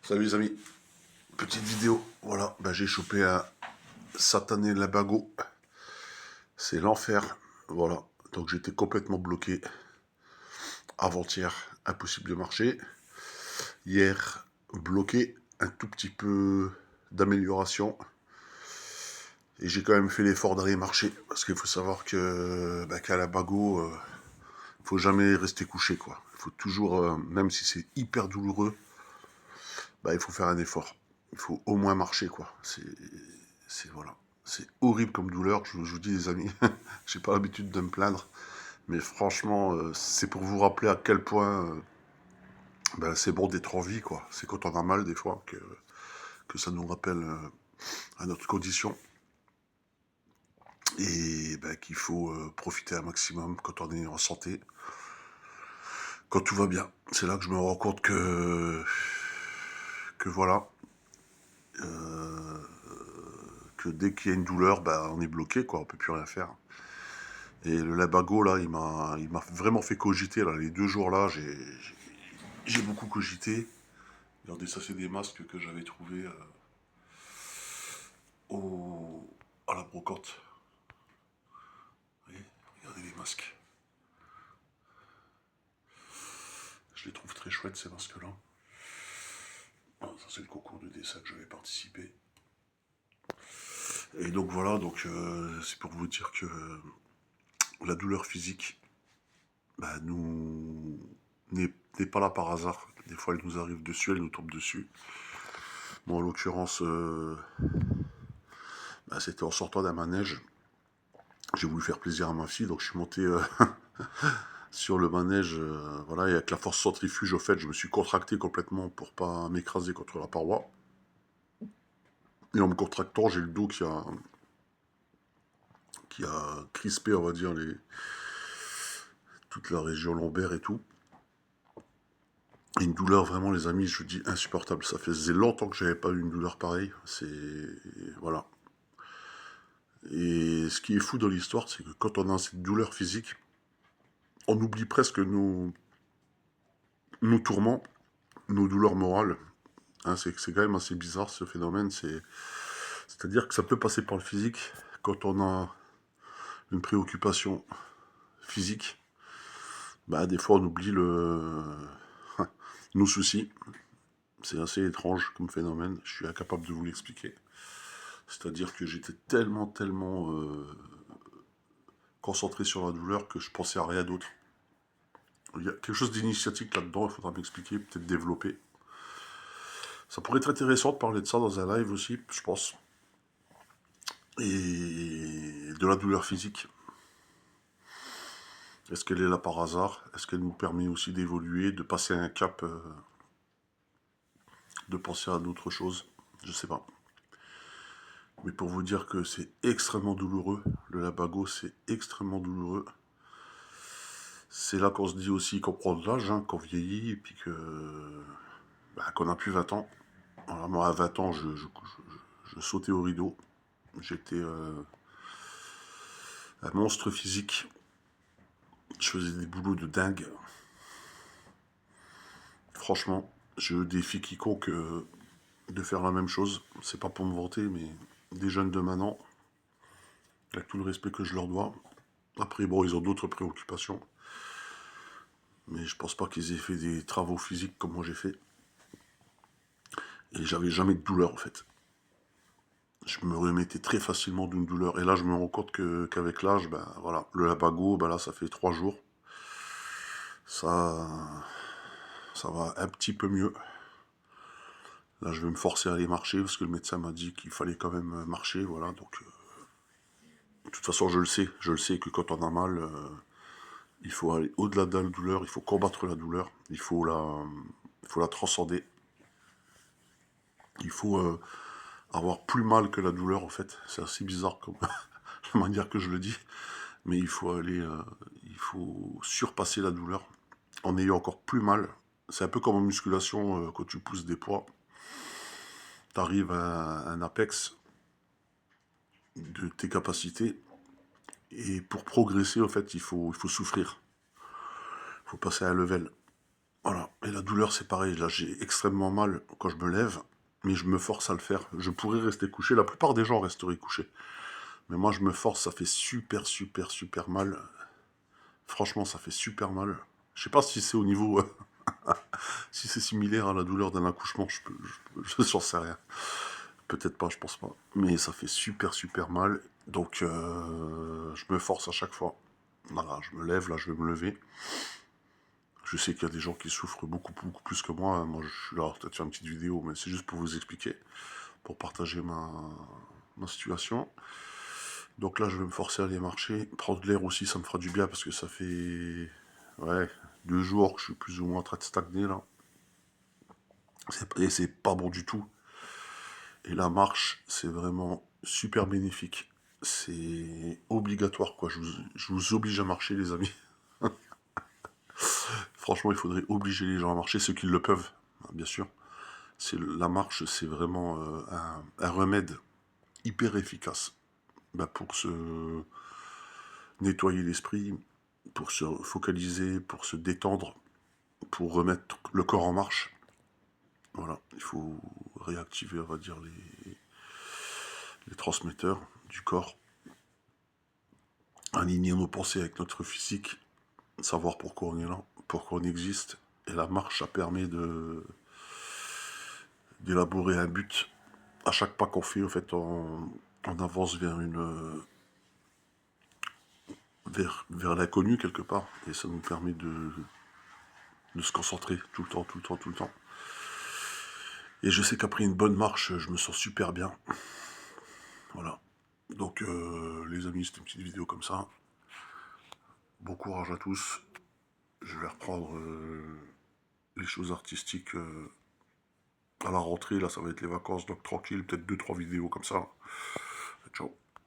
Salut les amis, petite vidéo, voilà, j'ai chopé un satané labago, c'est l'enfer, voilà, donc j'étais complètement bloqué, avant-hier, impossible de marcher, hier, bloqué, un tout petit peu d'amélioration, et j'ai quand même fait l'effort d'aller marcher, parce qu'il faut savoir que qu'à labago, faut jamais rester couché, quoi, il faut toujours, même si c'est hyper douloureux, il faut faire un effort. Il faut au moins marcher, quoi. Voilà. C'est horrible comme douleur, je vous dis, les amis. J'ai pas l'habitude de me plaindre. Mais franchement, c'est pour vous rappeler à quel point c'est bon d'être en vie, quoi. C'est quand on a mal, des fois, que ça nous rappelle à notre condition. Et qu'il faut profiter un maximum quand on est en santé. Quand tout va bien. C'est là que je me rends compte que voilà. Que dès qu'il y a une douleur, on est bloqué, quoi, on peut plus rien faire. Et le labago, là, il m'a vraiment fait cogiter, là, les 2 jours là, j'ai beaucoup cogité. Regardez, ça c'est des masques que j'avais trouvés à la brocante. Vous voyez, regardez les masques. Je les trouve très chouettes, ces masques-là. Ah, ça c'est le concours de dessin que j'avais participé. Et donc voilà, c'est pour vous dire que la douleur physique, nous n'est pas là par hasard. Des fois, elle nous arrive dessus, elle nous tombe dessus. Bon, en l'occurrence, c'était en sortant d'un manège. J'ai voulu faire plaisir à ma fille, donc je suis monté sur le manège, voilà, et avec la force centrifuge, au fait, je me suis contracté complètement pour pas m'écraser contre la paroi. Et en me contractant, j'ai le dos qui a crispé, on va dire, toute la région lombaire et tout. Et une douleur vraiment, les amis, je vous dis, insupportable. Ça faisait longtemps que j'avais pas eu une douleur pareille. Voilà. Et ce qui est fou dans l'histoire, c'est que quand on a cette douleur physique, on oublie presque nos tourments, nos douleurs morales. Hein, c'est quand même assez bizarre ce phénomène. C'est-à-dire que ça peut passer par le physique quand on a une préoccupation physique. Des fois, on oublie nos soucis. C'est assez étrange comme phénomène. Je suis incapable de vous l'expliquer. C'est-à-dire que j'étais tellement concentré sur la douleur que je pensais à rien d'autre. Il y a quelque chose d'initiatique là-dedans, il faudra m'expliquer, peut-être développer. Ça pourrait être intéressant de parler de ça dans un live aussi, je pense. Et de la douleur physique. Est-ce qu'elle est là par hasard? Est-ce qu'elle nous permet aussi d'évoluer, de passer un cap, de penser à d'autres choses? Je sais pas. Mais pour vous dire que c'est extrêmement douloureux, le labago, c'est extrêmement douloureux. C'est là qu'on se dit aussi qu'on prend de l'âge, hein, qu'on vieillit, et puis qu'on n'a plus 20 ans. Voilà, moi, à 20 ans, je sautais au rideau. J'étais un monstre physique. Je faisais des boulots de dingue. Franchement, je défie quiconque de faire la même chose. C'est pas pour me vanter, mais des jeunes de maintenant, avec tout le respect que je leur dois. Après, bon, ils ont d'autres préoccupations. Mais je pense pas qu'ils aient fait des travaux physiques comme moi j'ai fait. Et j'avais jamais de douleur en fait. Je me remettais très facilement d'une douleur. Et là, je me rends compte qu'avec l'âge, voilà, le labago, là, ça fait 3 jours. Ça, ça va un petit peu mieux. Là, je vais me forcer à aller marcher parce que le médecin m'a dit qu'il fallait quand même marcher, voilà. Donc, de toute façon, je le sais que quand on a mal, il faut aller au-delà de la douleur, il faut combattre la douleur, il faut la transcender. Il faut avoir plus mal que la douleur, en fait. C'est assez bizarre comme la manière que je le dis, mais il faut surpasser la douleur en ayant encore plus mal. C'est un peu comme en musculation, quand tu pousses des poids, tu arrives à un apex de tes capacités, et pour progresser, en fait, il faut souffrir. Il faut passer à un level. Voilà, et la douleur c'est pareil, là j'ai extrêmement mal quand je me lève, mais je me force à le faire. Je pourrais rester couché, la plupart des gens resteraient couchés. Mais moi je me force, ça fait super super super mal. Franchement ça fait super mal. Je sais pas si c'est au niveau, si c'est similaire à la douleur d'un accouchement, je j'en sais rien. Peut-être pas, je pense pas. Mais ça fait super super mal, donc je me force à chaque fois. Voilà, je me lève, là je vais me lever. Je sais qu'il y a des gens qui souffrent beaucoup, beaucoup plus que moi. Moi, je suis là, peut-être faire une petite vidéo, mais c'est juste pour vous expliquer, pour partager ma situation. Donc là, je vais me forcer à aller marcher. Prendre de l'air aussi, ça me fera du bien, parce que ça fait, ouais, 2 jours que je suis plus ou moins en train de stagner, là. Et c'est pas bon du tout. Et la marche, c'est vraiment super bénéfique. C'est obligatoire, quoi. Je vous oblige à marcher, les amis. Franchement, il faudrait obliger les gens à marcher, ceux qui le peuvent, hein, bien sûr. La marche, c'est vraiment un remède hyper efficace, bah, pour se nettoyer l'esprit, pour se focaliser, pour se détendre, pour remettre le corps en marche. Voilà, il faut réactiver, on va dire, les transmetteurs du corps, aligner nos pensées avec notre physique, savoir pourquoi on est là, pourquoi on existe. Et la marche, ça permet d'élaborer un but. À chaque pas qu'on fait, en fait, on avance vers l'inconnu quelque part, et ça nous permet de se concentrer tout le temps, tout le temps, tout le temps. Et je sais qu'après une bonne marche, je me sens super bien. Voilà. Donc les amis, c'était une petite vidéo comme ça. Bon courage à tous. Je vais reprendre les choses artistiques à la rentrée. Là, ça va être les vacances, donc tranquille, peut-être 2-3 vidéos comme ça. Ciao.